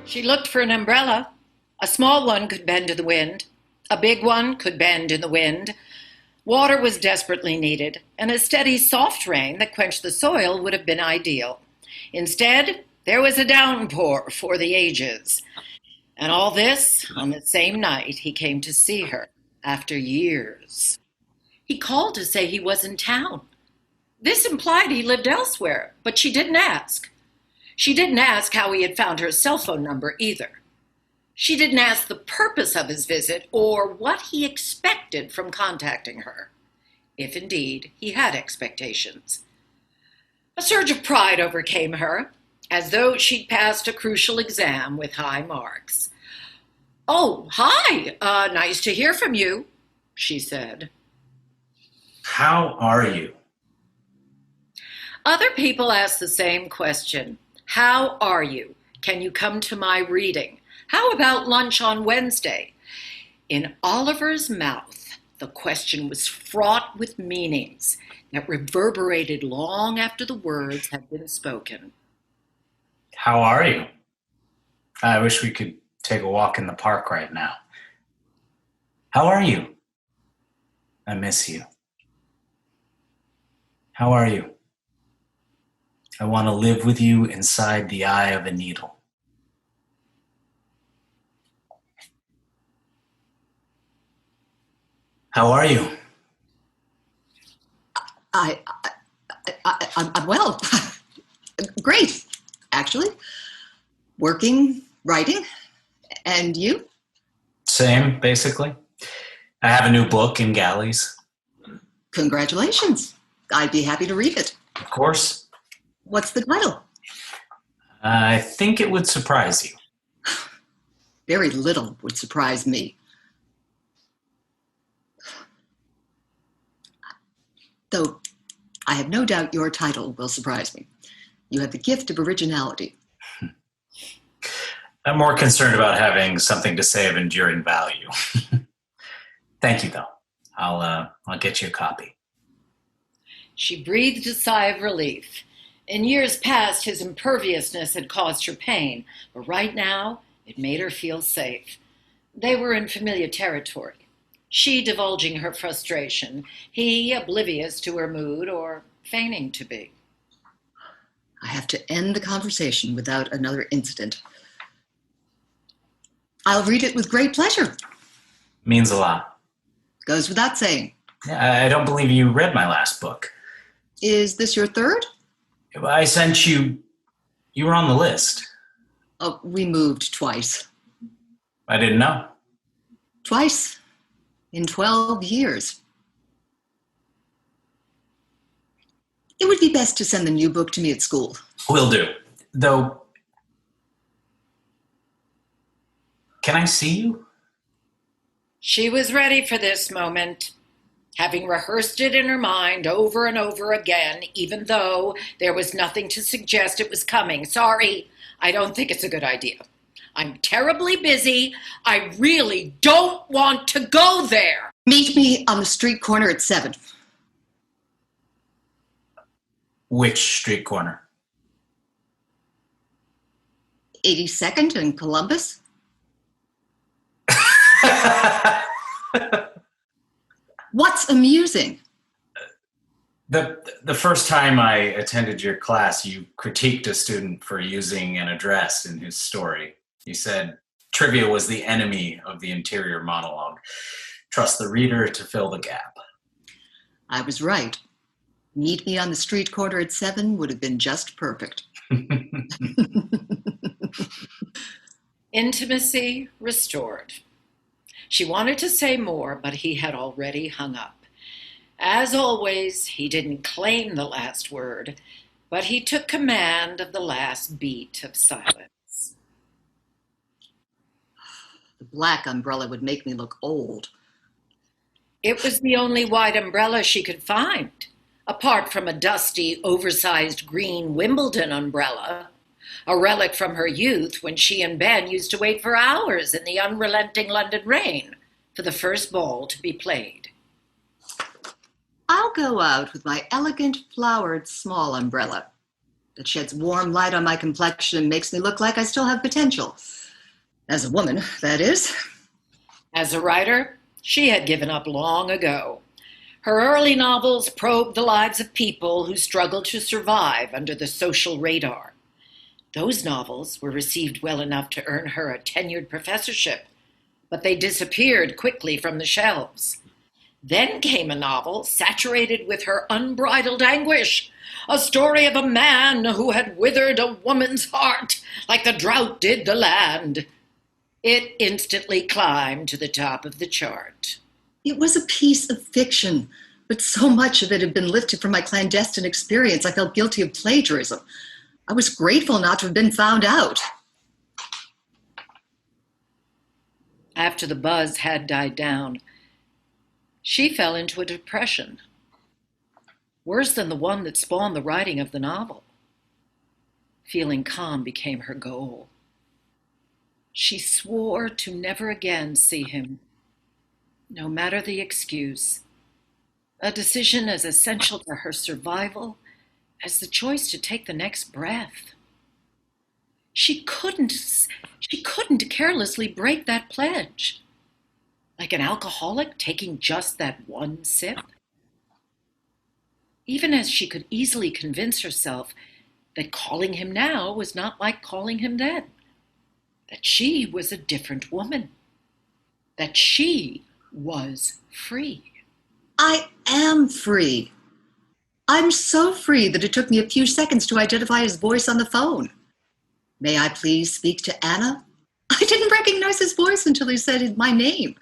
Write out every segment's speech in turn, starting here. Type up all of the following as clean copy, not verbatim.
She looked for an umbrella. A small one could bend to the wind. A big one could bend in the wind. Water was desperately needed, and a steady, soft rain that quenched the soil would have been ideal. Instead, there was a downpour for the ages. And all this on the same night he came to see her, after years. He called to say he was in town. This implied he lived elsewhere, but she didn't ask. She didn't ask how he had found her cell phone number either. She didn't ask the purpose of his visit or what he expected from contacting her, if indeed he had expectations. A surge of pride overcame her, as though she'd passed a crucial exam with high marks. "Oh, hi! Nice to hear from you," she said. How are you? Other people ask the same question. How are you? Can you come to my reading? How about lunch on Wednesday? In Oliver's mouth, the question was fraught with meanings that reverberated long after the words had been spoken. How are you? I wish we could take a walk in the park right now. How are you? I miss you. How are you? I want to live with you inside the eye of a needle. How are you? I'm well. Great, actually. Working, writing. And you? Same, basically. I have a new book in galleys. Congratulations. I'd be happy to read it. Of course. What's the title? I think it would surprise you. Very little would surprise me. Though I have no doubt your title will surprise me. You have the gift of originality. I'm more concerned about having something to say of enduring value. Thank you, though. I'll get you a copy. She breathed a sigh of relief. In years past, his imperviousness had caused her pain, but right now, it made her feel safe. They were in familiar territory. She divulging her frustration, he oblivious to her mood or feigning to be. I have to end the conversation without another incident. I'll read it with great pleasure. Means a lot. Goes without saying. I don't believe you read my last book. Is this your third? I sent you. You were on the list. Oh, we moved twice. I didn't know. Twice in 12 years. It would be best to send the new book to me at school. Will do. Though, can I see you? She was ready for this moment, having rehearsed it in her mind over and over again, even though there was nothing to suggest it was coming. Sorry, I don't think it's a good idea. I'm terribly busy. I really don't want to go there. Meet me on the street corner at 7. Which street corner? 82nd and Columbus. What's amusing? The first time I attended your class, you critiqued a student for using an address in his story. You said trivia was the enemy of the interior monologue. Trust the reader to fill the gap. I was right. Meet me on the street corner at 7 would have been just perfect. Intimacy restored. She wanted to say more, but he had already hung up. As always, he didn't claim the last word, but he took command of the last beat of silence. The black umbrella would make me look old. It was the only white umbrella she could find, apart from a dusty, oversized green Wimbledon umbrella, a relic from her youth when she and Ben used to wait for hours in the unrelenting London rain for the first ball to be played. I'll go out with my elegant, flowered, small umbrella that sheds warm light on my complexion and makes me look like I still have potential. As a woman, that is. As a writer, she had given up long ago. Her early novels probed the lives of people who struggled to survive under the social radar. Those novels were received well enough to earn her a tenured professorship, but they disappeared quickly from the shelves. Then came a novel saturated with her unbridled anguish, a story of a man who had withered a woman's heart like the drought did the land. It instantly climbed to the top of the chart. It was a piece of fiction, but so much of it had been lifted from my clandestine experience, I felt guilty of plagiarism. I was grateful not to have been found out. After the buzz had died down, she fell into a depression, worse than the one that spawned the writing of the novel. Feeling calm became her goal. She swore to never again see him, no matter the excuse, a decision as essential to her survival as the choice to take the next breath. She couldn't carelessly break that pledge, like an alcoholic taking just that one sip. Even as she could easily convince herself that calling him now was not like calling him then, that she was a different woman, that she was free. I am free. I'm so free that it took me a few seconds to identify his voice on the phone. May I please speak to Anna? I didn't recognize his voice until he said my name.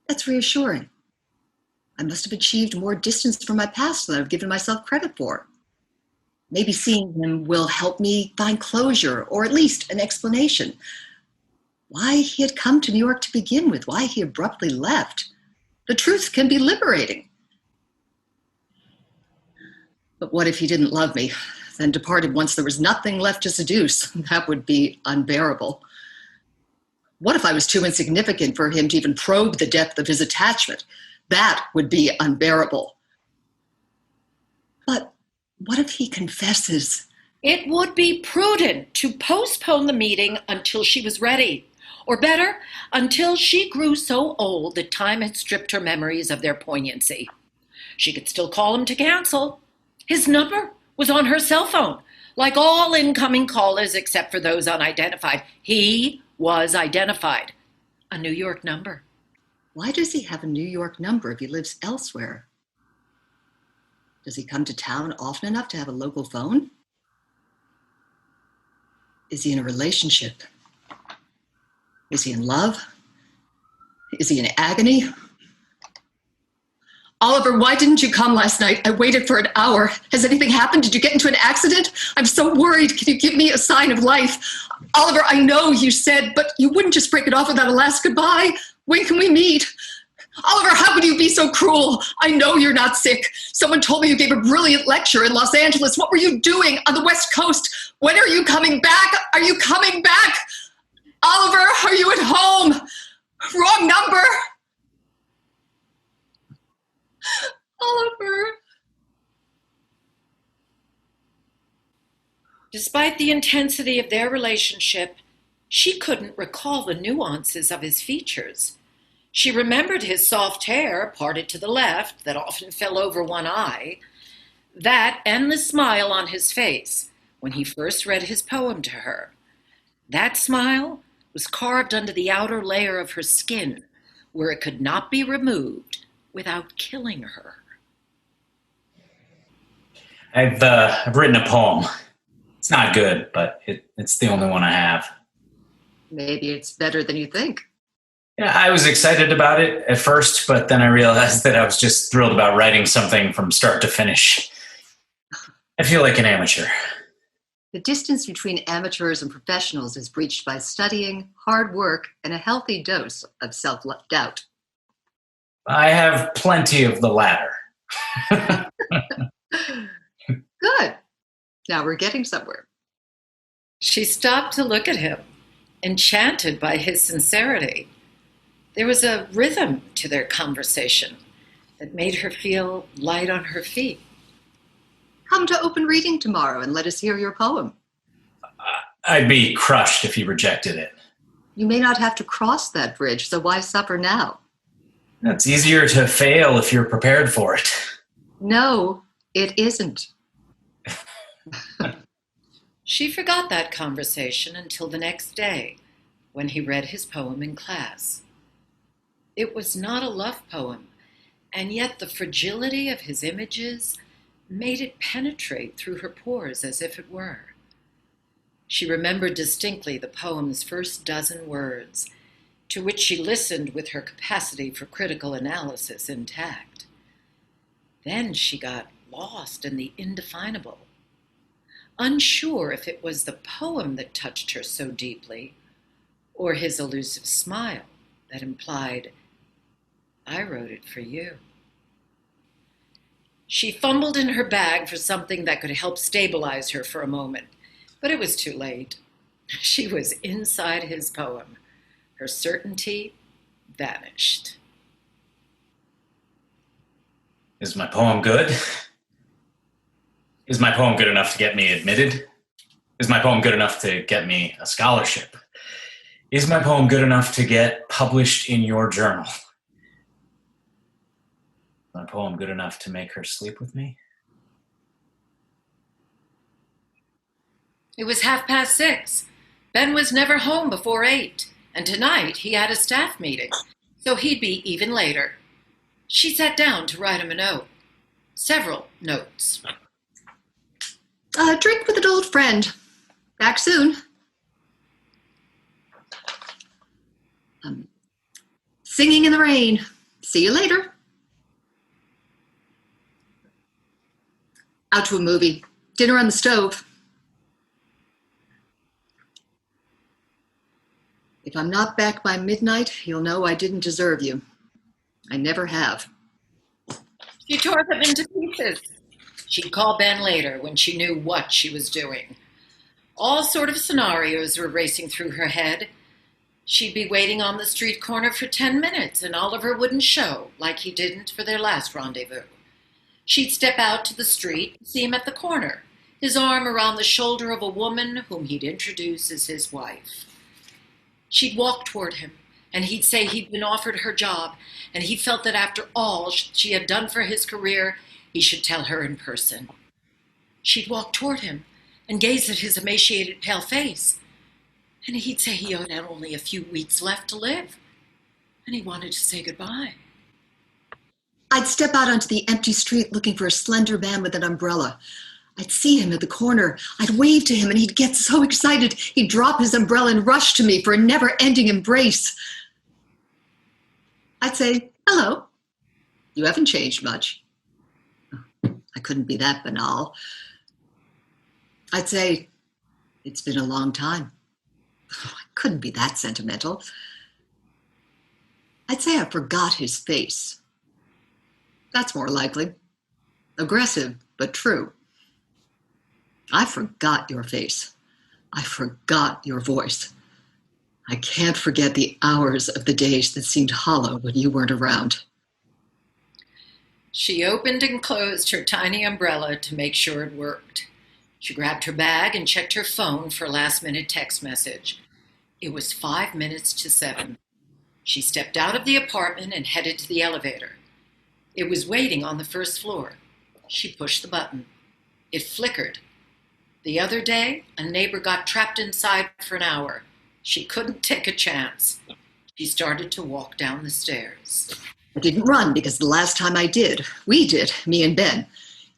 That's reassuring. I must have achieved more distance from my past than I've given myself credit for. Maybe seeing him will help me find closure, or at least an explanation. Why he had come to New York to begin with, why he abruptly left. The truth can be liberating. But what if he didn't love me, then departed once there was nothing left to seduce? That would be unbearable. What if I was too insignificant for him to even probe the depth of his attachment? That would be unbearable. But what if he confesses? It would be prudent to postpone the meeting until she was ready. Or better, until she grew so old that time had stripped her memories of their poignancy. She could still call him to cancel. His number was on her cell phone. Like all incoming callers except for those unidentified, he was identified. A New York number. Why does he have a New York number if he lives elsewhere? Does he come to town often enough to have a local phone? Is he in a relationship? Is he in love? Is he in agony? Oliver, why didn't you come last night? I waited for an hour. Has anything happened? Did you get into an accident? I'm so worried. Can you give me a sign of life? Oliver, I know you said, but you wouldn't just break it off without a last goodbye. When can we meet? Oliver, how could you be so cruel? I know you're not sick. Someone told me you gave a brilliant lecture in Los Angeles. What were you doing on the West Coast? When are you coming back? Are you coming back? Oliver, are you at home? Wrong number. Oliver. Despite the intensity of their relationship, she couldn't recall the nuances of his features. She remembered his soft hair parted to the left that often fell over one eye, that and the smile on his face when he first read his poem to her. That smile was carved under the outer layer of her skin, where it could not be removed without killing her. I've written a poem. It's not good, but it's the only one I have. Maybe it's better than you think. Yeah, I was excited about it at first, but then I realized that I was just thrilled about writing something from start to finish. I feel like an amateur. The distance between amateurs and professionals is breached by studying, hard work, and a healthy dose of self-doubt. I have plenty of the latter. Good. Now we're getting somewhere. She stopped to look at him, enchanted by his sincerity. There was a rhythm to their conversation that made her feel light on her feet. Come to open reading tomorrow and let us hear your poem. I'd be crushed if you rejected it. You may not have to cross that bridge, so why suffer now? It's easier to fail if you're prepared for it. No, it isn't. She forgot that conversation until the next day, when he read his poem in class. It was not a love poem, and yet the fragility of his images made it penetrate through her pores as if it were. She remembered distinctly the poem's first dozen words, to which she listened with her capacity for critical analysis intact. Then she got lost in the indefinable, unsure if it was the poem that touched her so deeply, or his elusive smile that implied, "I wrote it for you." She fumbled in her bag for something that could help stabilize her for a moment, but it was too late. She was inside his poem. Her certainty vanished. Is my poem good? Is my poem good enough to get me admitted? Is my poem good enough to get me a scholarship? Is my poem good enough to get published in your journal? Is my poem good enough to make her sleep with me? It was 6:30. Ben was never home before 8, and tonight he had a staff meeting, so he'd be even later. She sat down to write him a note. Several notes. Drink with an old friend. Back soon. Singing in the rain. See you later. Out to a movie. Dinner on the stove. If I'm not back by midnight, you'll know I didn't deserve you. I never have. She tore them into pieces. She'd call Ben later when she knew what she was doing. All sort of scenarios were racing through her head. She'd be waiting on the street corner for 10 minutes and Oliver wouldn't show like he didn't for their last rendezvous. She'd step out to the street and see him at the corner, his arm around the shoulder of a woman whom he'd introduce as his wife. She'd walk toward him, and he'd say he'd been offered her job, and he felt that after all she had done for his career, he should tell her in person. She'd walk toward him and gaze at his emaciated, pale face, and he'd say he had only a few weeks left to live, and he wanted to say goodbye. I'd step out onto the empty street looking for a slender man with an umbrella. I'd see him at the corner. I'd wave to him, and he'd get so excited, he'd drop his umbrella and rush to me for a never-ending embrace. I'd say, "Hello. You haven't changed much." I couldn't be that banal. I'd say, "It's been a long time." I couldn't be that sentimental. I'd say I forgot his face. That's more likely. Aggressive, but true. I forgot your face. I forgot your voice. I can't forget the hours of the days that seemed hollow when you weren't around. She opened and closed her tiny umbrella to make sure it worked. She grabbed her bag and checked her phone for a last-minute text message. It was 5 minutes to 7. She stepped out of the apartment and headed to the elevator. It was waiting on the first floor. She pushed the button. It flickered. The other day, a neighbor got trapped inside for an hour. She couldn't take a chance. She started to walk down the stairs. I didn't run because the last time I did, we did, me and Ben.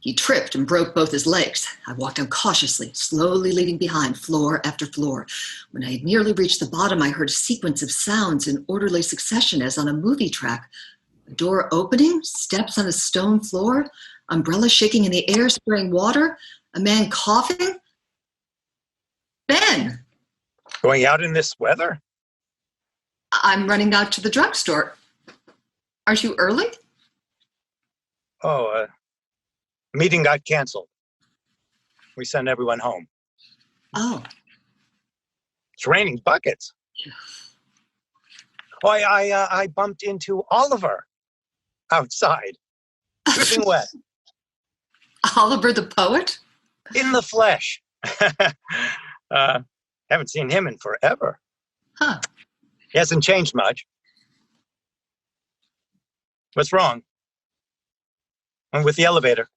He tripped and broke both his legs. I walked down cautiously, slowly leaving behind floor after floor. When I had nearly reached the bottom, I heard a sequence of sounds in orderly succession as on a movie track. A door opening, steps on a stone floor, umbrella shaking in the air, spraying water, a man coughing. Ben! Going out in this weather? I'm running out to the drugstore. Aren't you early? Oh, meeting got canceled. We sent everyone home. Oh. It's raining buckets. Oh, I bumped into Oliver outside, dripping wet. Oliver the poet? In the flesh. Haven't seen him in forever. Huh. He hasn't changed much. What's wrong? And with the elevator?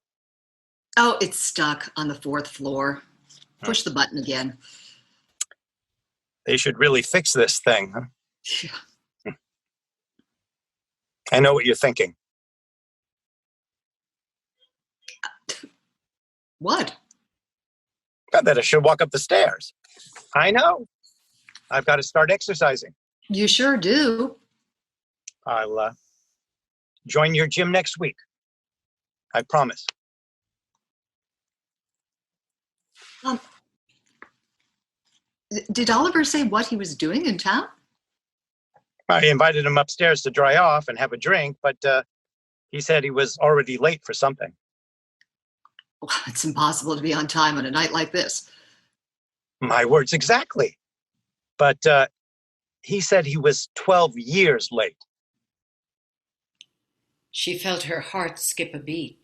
Oh, it's stuck on the 4th floor. Push the button again. They should really fix this thing. Huh? Yeah. I know what you're thinking. What? That I should walk up the stairs. I know. I've got to start exercising. You sure do. I'll join your gym next week. I promise. Did Oliver say what he was doing in town? I invited him upstairs to dry off and have a drink, but he said he was already late for something. Well, it's impossible to be on time on a night like this. My words exactly. But he said he was 12 years late. She felt her heart skip a beat.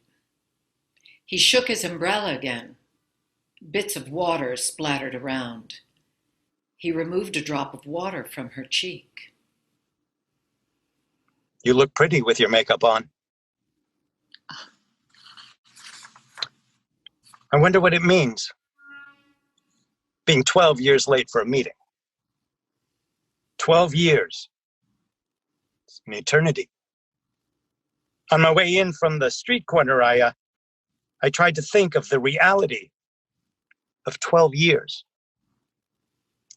He shook his umbrella again. Bits of water splattered around. He removed a drop of water from her cheek. You look pretty with your makeup on. I wonder what it means, being 12 years late for a meeting. 12 years. It's an eternity. On my way in from the street corner, I tried to think of the reality of 12 years.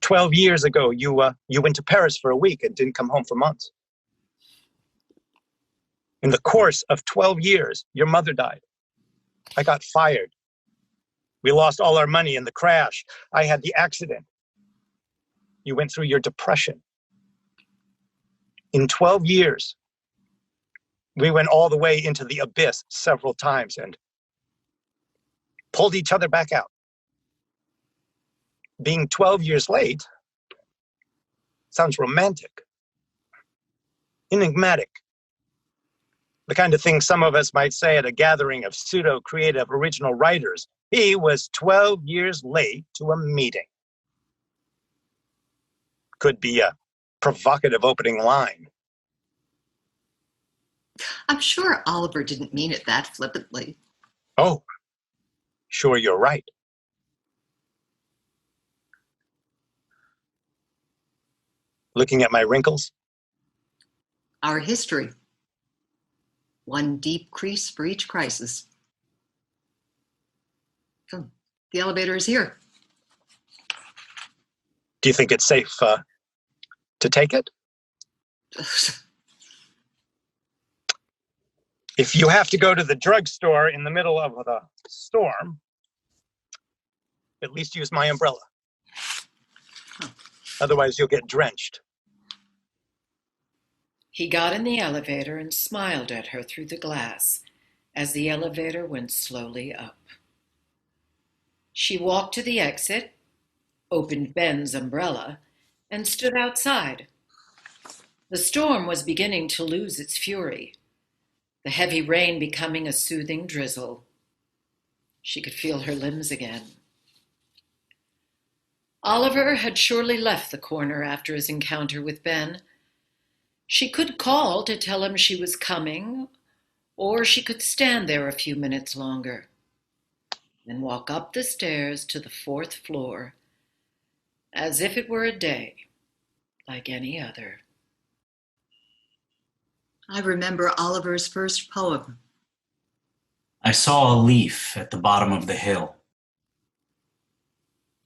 12 years ago, you went to Paris for a week and didn't come home for months. In the course of 12 years, your mother died. I got fired. We lost all our money in the crash. I had the accident. You went through your depression. In 12 years, we went all the way into the abyss several times and pulled each other back out. Being 12 years late sounds romantic, enigmatic, the kind of thing some of us might say at a gathering of pseudo-creative original writers. He was 12 years late to a meeting. Could be a provocative opening line. I'm sure Oliver didn't mean it that flippantly. Oh, sure, you're right. Looking at my wrinkles? Our history. One deep crease for each crisis. Come, the elevator is here. Do you think it's safe to take it? If you have to go to the drugstore in the middle of the storm, at least use my umbrella. Otherwise, you'll get drenched. He got in the elevator and smiled at her through the glass as the elevator went slowly up. She walked to the exit, opened Ben's umbrella, and stood outside. The storm was beginning to lose its fury, the heavy rain becoming a soothing drizzle. She could feel her limbs again. Oliver had surely left the corner after his encounter with Ben. She could call to tell him she was coming, or she could stand there a few minutes longer, then walk up the stairs to the 4th floor, as if it were a day like any other. I remember Oliver's first poem. I saw a leaf at the bottom of the hill.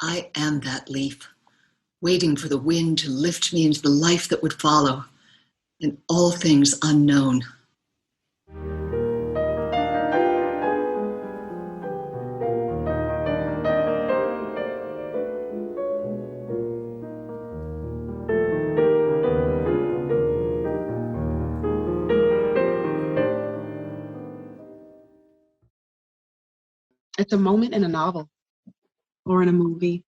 I am that leaf, waiting for the wind to lift me into the life that would follow, and all things unknown. It's a moment in a novel, or in a movie,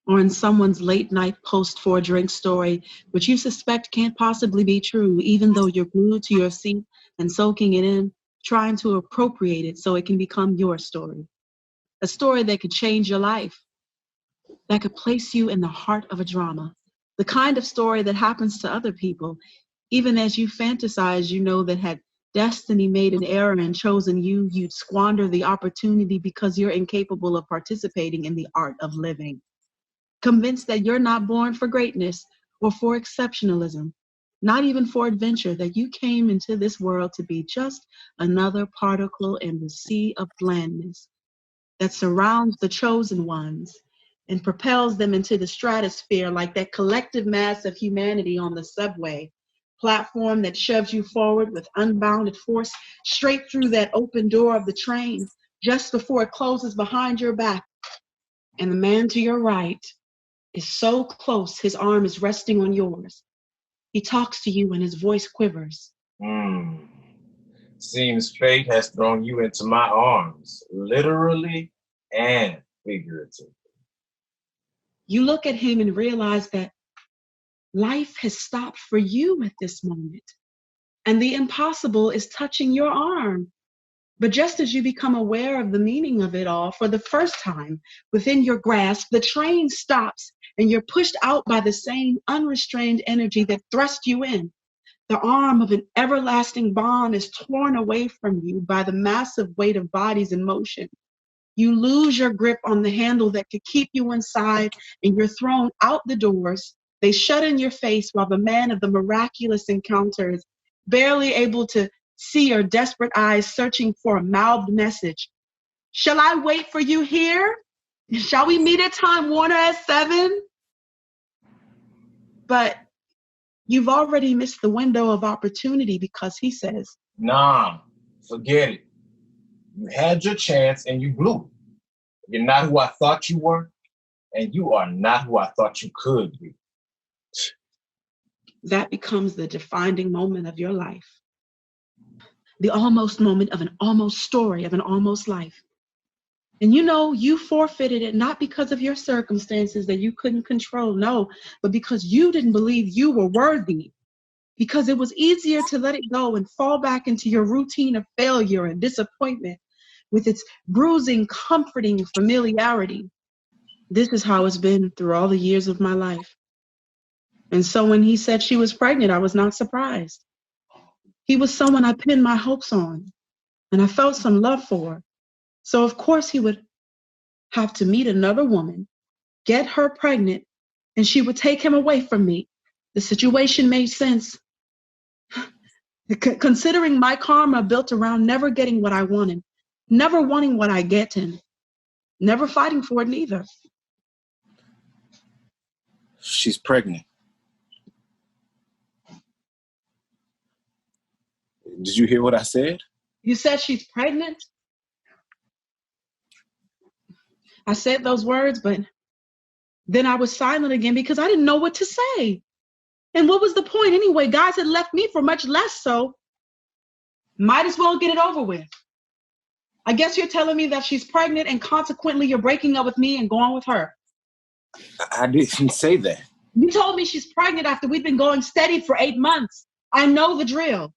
or in someone's late night post for a drink story, which you suspect can't possibly be true, even though you're glued to your seat and soaking it in, trying to appropriate it so it can become your story. A story that could change your life, that could place you in the heart of a drama, The kind of story that happens to other people, even as you fantasize, you know that had destiny made an error and chosen you, you'd squander the opportunity because you're incapable of participating in the art of living. Convinced that you're not born for greatness or for exceptionalism, not even for adventure, that you came into this world to be just another particle in the sea of blandness that surrounds the chosen ones and propels them into the stratosphere like that collective mass of humanity on the subway platform that shoves you forward with unbounded force straight through that open door of the train just before it closes behind your back. And the man to your right is so close, his arm is resting on yours. He talks to you and his voice quivers. Seems fate has thrown you into my arms, literally and figuratively. You look at him and realize that life has stopped for you at this moment, and the impossible is touching your arm. But just as you become aware of the meaning of it all for the first time within your grasp, the train stops and you're pushed out by the same unrestrained energy that thrust you in. The arm of an everlasting bond is torn away from you by the massive weight of bodies in motion. You lose your grip on the handle that could keep you inside, and you're thrown out the doors. They shut in your face while the man of the miraculous encounter is barely able to see your desperate eyes searching for a mouthed message. Shall I wait for you here? Shall we meet at Time Warner at 7? But you've already missed the window of opportunity because he says, Nah, forget it. You had your chance and you blew it. You're not who I thought you were, and you are not who I thought you could be. That becomes the defining moment of your life. The almost moment of an almost story of an almost life. And you know, you forfeited it not because of your circumstances that you couldn't control, no, but because you didn't believe you were worthy. Because it was easier to let it go and fall back into your routine of failure and disappointment with its bruising, comforting familiarity. This is how it's been through all the years of my life. And so when he said she was pregnant, I was not surprised. He was someone I pinned my hopes on, and I felt some love for. So of course he would have to meet another woman, get her pregnant, and she would take him away from me. The situation made sense. Considering my karma built around never getting what I wanted, never wanting what I get, and never fighting for it neither. She's pregnant. Did you hear what I said? You said she's pregnant? I said those words, but then I was silent again because I didn't know what to say. And what was the point anyway? Guys had left me for much less, so might as well get it over with. I guess you're telling me that she's pregnant and consequently you're breaking up with me and going with her. I didn't say that. You told me she's pregnant after we've been going steady for 8 months. I know the drill.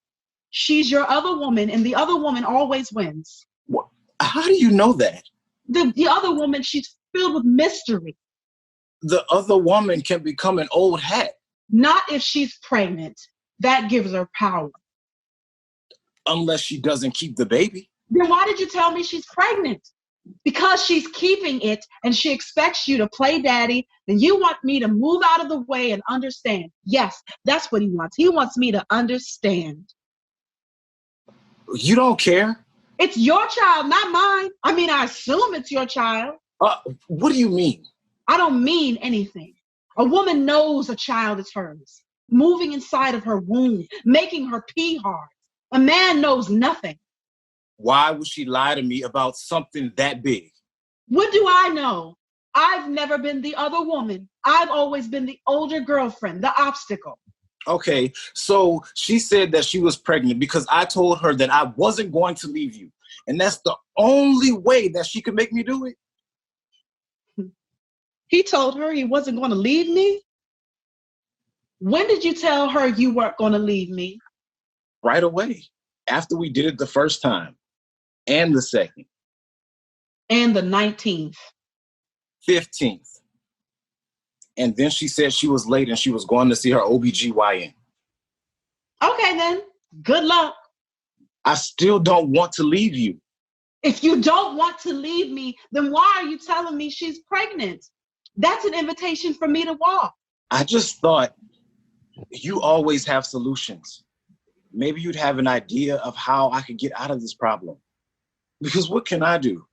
She's your other woman, and the other woman always wins. What? How do you know that? The other woman, she's filled with mystery. The other woman can become an old hat. Not if she's pregnant. That gives her power. Unless she doesn't keep the baby. Then why did you tell me she's pregnant? Because she's keeping it and she expects you to play daddy, then you want me to move out of the way and understand. Yes, that's what he wants. He wants me to understand. You don't care? It's your child, not mine. I mean, I assume it's your child. What do you mean? I don't mean anything. A woman knows a child is hers, moving inside of her womb, making her pee hard. A man knows nothing. Why would she lie to me about something that big? What do I know? I've never been the other woman. I've always been the older girlfriend, the obstacle. Okay, so she said that she was pregnant because I told her that I wasn't going to leave you. And that's the only way that she could make me do it. He told her he wasn't going to leave me? When did you tell her you weren't going to leave me? Right away, after we did it the first time. And the second. And the 19th. 15th. And then she said she was late and she was going to see her OBGYN. Okay, then. Good luck. I still don't want to leave you. If you don't want to leave me, then why are you telling me she's pregnant? That's an invitation for me to walk. I just thought you always have solutions. Maybe you'd have an idea of how I could get out of this problem. Because what can I do?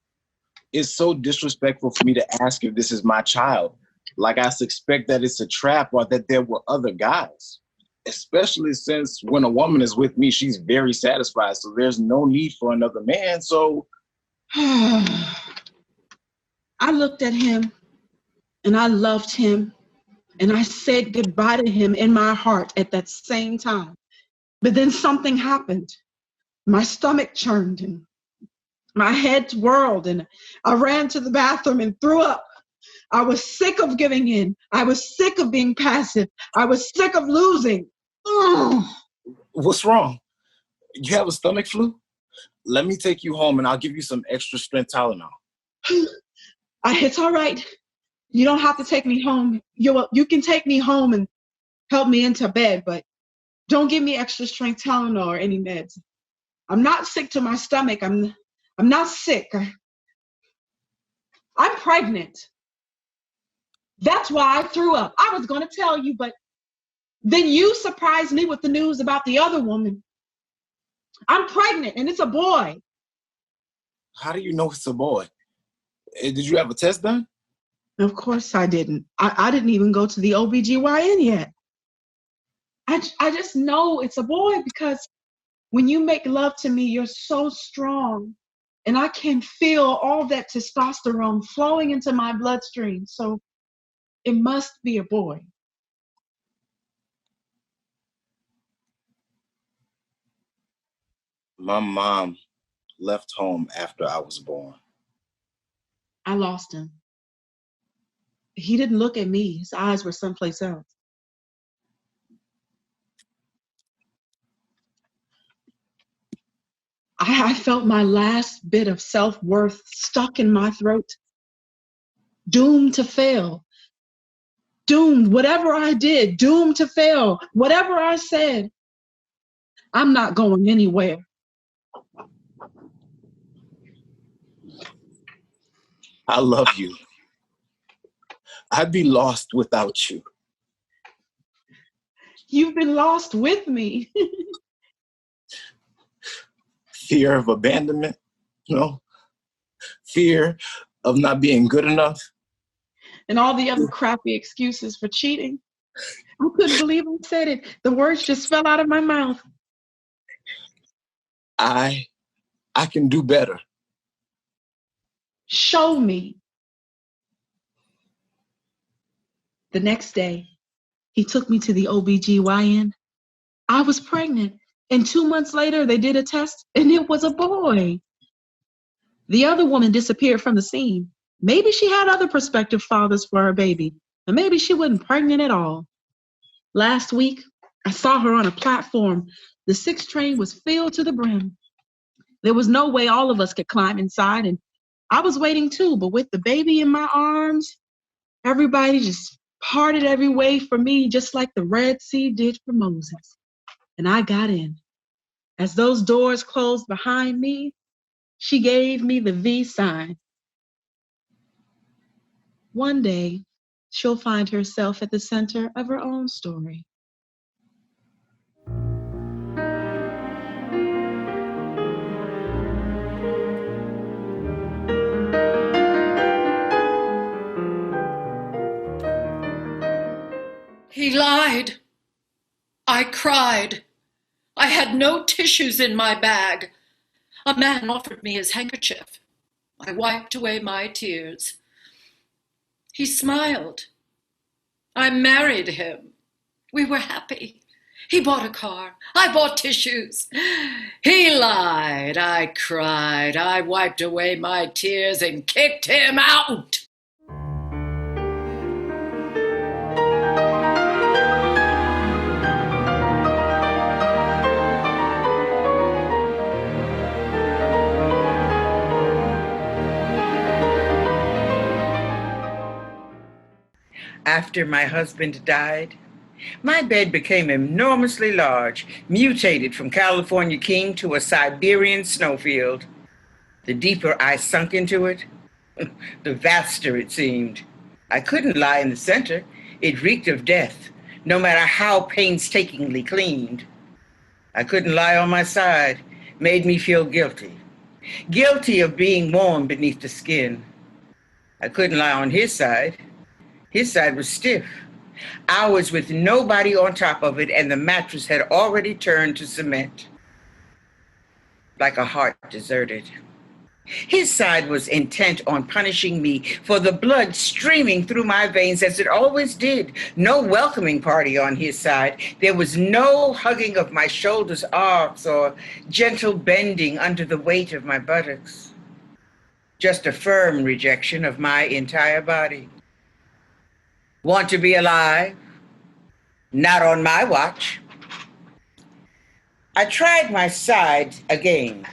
It's so disrespectful for me to ask if this is my child. Like I suspect that it's a trap or that there were other guys. Especially since when a woman is with me, she's very satisfied. So there's no need for another man. So I looked at him and I loved him and I said goodbye to him in my heart at that same time. But then something happened. My stomach churned and my head whirled and I ran to the bathroom and threw up. I was sick of giving in. I was sick of being passive. I was sick of losing. What's wrong? You have a stomach flu? Let me take you home and I'll give you some extra strength Tylenol. It's all right. You don't have to take me home. You can take me home and help me into bed, but don't give me extra strength Tylenol or any meds. I'm not sick to my stomach. I'm not sick. I'm pregnant. That's why I threw up. I was going to tell you, but then you surprised me with the news about the other woman. I'm pregnant and it's a boy. How do you know it's a boy? Did you have a test done? Of course I didn't. I didn't even go to the OBGYN yet. I just know it's a boy because when you make love to me, you're so strong. And I can feel all that testosterone flowing into my bloodstream. So it must be a boy. My mom left home after I was born. I lost him. He didn't look at me. His eyes were someplace else. I felt my last bit of self-worth stuck in my throat, doomed to fail. Doomed, whatever I did, doomed to fail. Whatever I said, I'm not going anywhere. I love you. I'd be lost without you. You've been lost with me. Fear of abandonment, fear of not being good enough. And all the other crappy excuses for cheating. I couldn't believe I said it. The words just fell out of my mouth. I can do better. Show me. The next day, he took me to the OBGYN. I was pregnant. And 2 months later, they did a test and it was a boy. The other woman disappeared from the scene. Maybe she had other prospective fathers for her baby. And maybe she wasn't pregnant at all. Last week, I saw her on a platform. The 6 train was filled to the brim. There was no way all of us could climb inside. And I was waiting too, but with the baby in my arms, everybody just parted every way for me, just like the Red Sea did for Moses. And I got in. As those doors closed behind me, she gave me the V sign. One day, she'll find herself at the center of her own story. He lied. I cried. I had no tissues in my bag. A man offered me his handkerchief. I wiped away my tears. He smiled. I married him. We were happy. He bought a car. I bought tissues. He lied. I cried. I wiped away my tears and kicked him out. After after my husband died, my bed became enormously large, mutated from California king to a Siberian snowfield. The deeper I sunk into it, the vaster it seemed. I couldn't lie in the center. It reeked of death, no matter how painstakingly cleaned. I couldn't lie on my side, made me feel guilty. Guilty of being warm beneath the skin. I couldn't lie on his side. His side was stiff. Hours with nobody on top of it, and the mattress had already turned to cement. Like a heart deserted. His side was intent on punishing me for the blood streaming through my veins as it always did. No welcoming party on his side. There was no hugging of my shoulders, arms, or gentle bending under the weight of my buttocks. Just a firm rejection of my entire body. Want to be alive? Not on my watch. I tried my side again.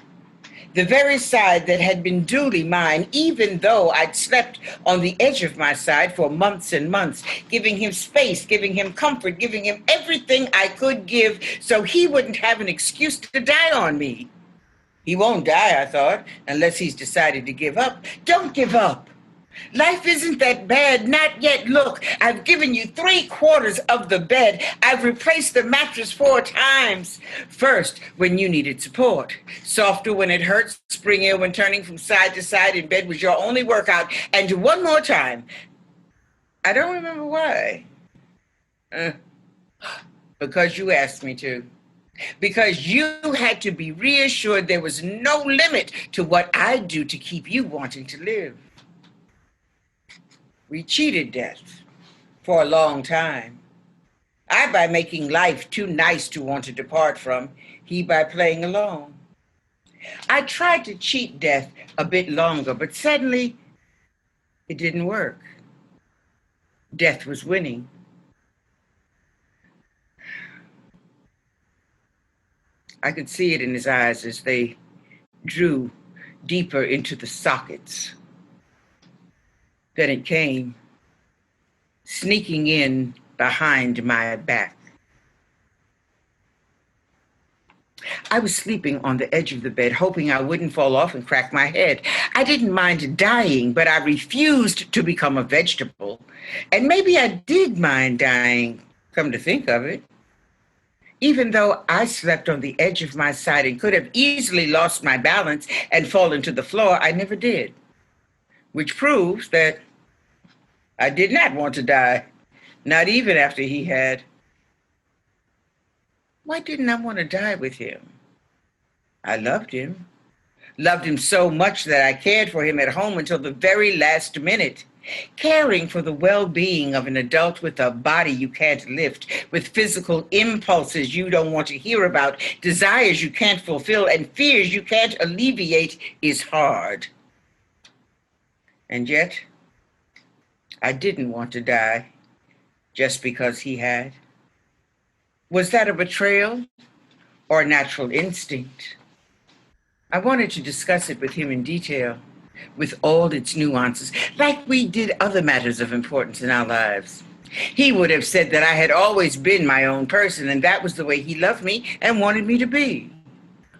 The very side that had been duly mine, even though I'd slept on the edge of my side for months and months, giving him space, giving him comfort, giving him everything I could give so he wouldn't have an excuse to die on me. He won't die, I thought, unless he's decided to give up. Don't give up. Life isn't that bad, not yet. Look, I've given you 3/4 of the bed. I've replaced the mattress 4 times. First, when you needed support. Softer when it hurt, spring air when turning from side to side in bed was your only workout. And one more time. I don't remember why. Because you asked me to. Because you had to be reassured there was no limit to what I'd do to keep you wanting to live. We cheated death for a long time. I by making life too nice to want to depart from, he by playing alone. I tried to cheat death a bit longer, but suddenly it didn't work. Death was winning. I could see it in his eyes as they drew deeper into the sockets. Then it came, sneaking in behind my back. I was sleeping on the edge of the bed, hoping I wouldn't fall off and crack my head. I didn't mind dying, but I refused to become a vegetable. And maybe I did mind dying, come to think of it. Even though I slept on the edge of my side and could have easily lost my balance and fallen to the floor, I never did. Which proves that I did not want to die, not even after he had. Why didn't I want to die with him? I loved him so much that I cared for him at home until the very last minute. Caring for the well-being of an adult with a body you can't lift, with physical impulses you don't want to hear about, desires you can't fulfill, and fears you can't alleviate is hard. And yet, I didn't want to die just because he had. Was that a betrayal or a natural instinct? I wanted to discuss it with him in detail, with all its nuances, like we did other matters of importance in our lives. He would have said that I had always been my own person, and that was the way he loved me and wanted me to be.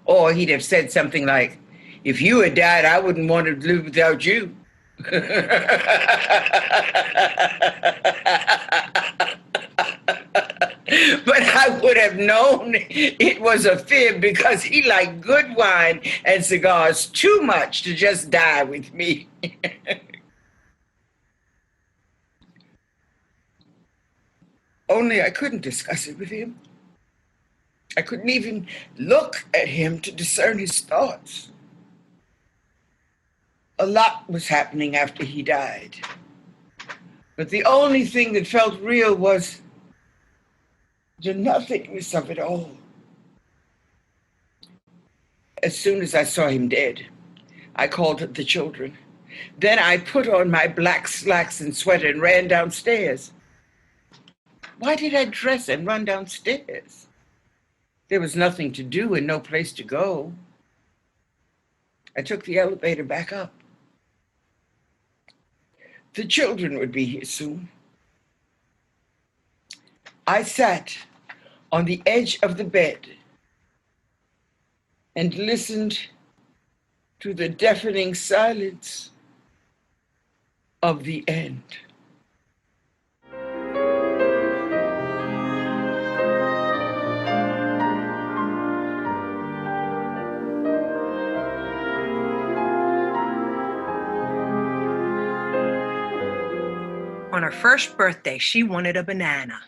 Or he'd have said something like, if you had died, I wouldn't want to live without you. But I would have known it was a fib because he liked good wine and cigars too much to just die with me. Only I couldn't discuss it with him. I couldn't even look at him to discern his thoughts. A lot was happening after he died. But the only thing that felt real was the nothingness of it all. As soon as I saw him dead, I called the children. Then I put on my black slacks and sweater and ran downstairs. Why did I dress and run downstairs? There was nothing to do and no place to go. I took the elevator back up. The children would be here soon. I sat on the edge of the bed and listened to the deafening silence of the end. On her first birthday, she wanted a banana.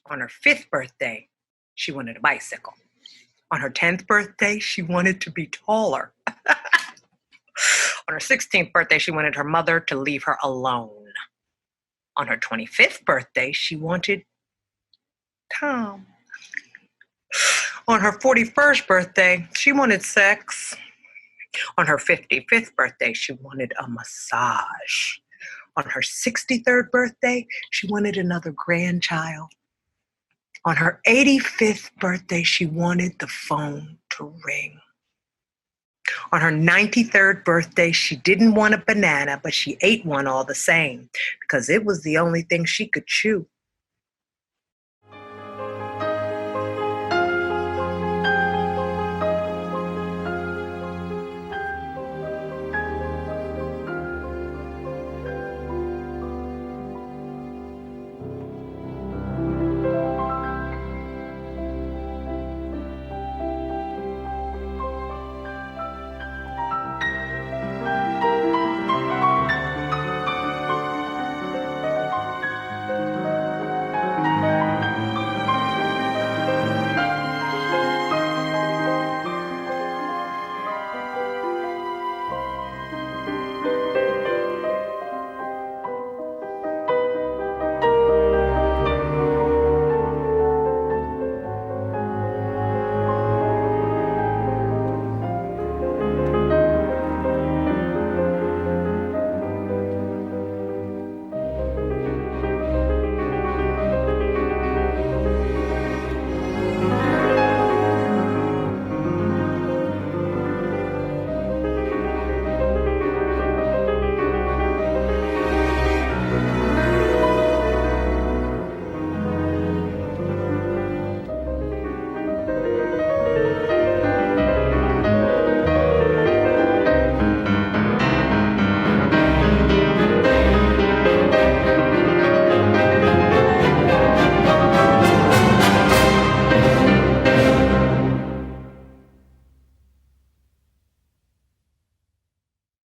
On her 5th birthday, she wanted a bicycle. On her 10th birthday, she wanted to be taller. On her 16th birthday, she wanted her mother to leave her alone. On her 25th birthday, she wanted Tom. On her 41st birthday, she wanted sex. On her 55th birthday, she wanted a massage. On her 63rd birthday, she wanted another grandchild. On her 85th birthday, she wanted the phone to ring. On her 93rd birthday, she didn't want a banana, but she ate one all the same because it was the only thing she could chew.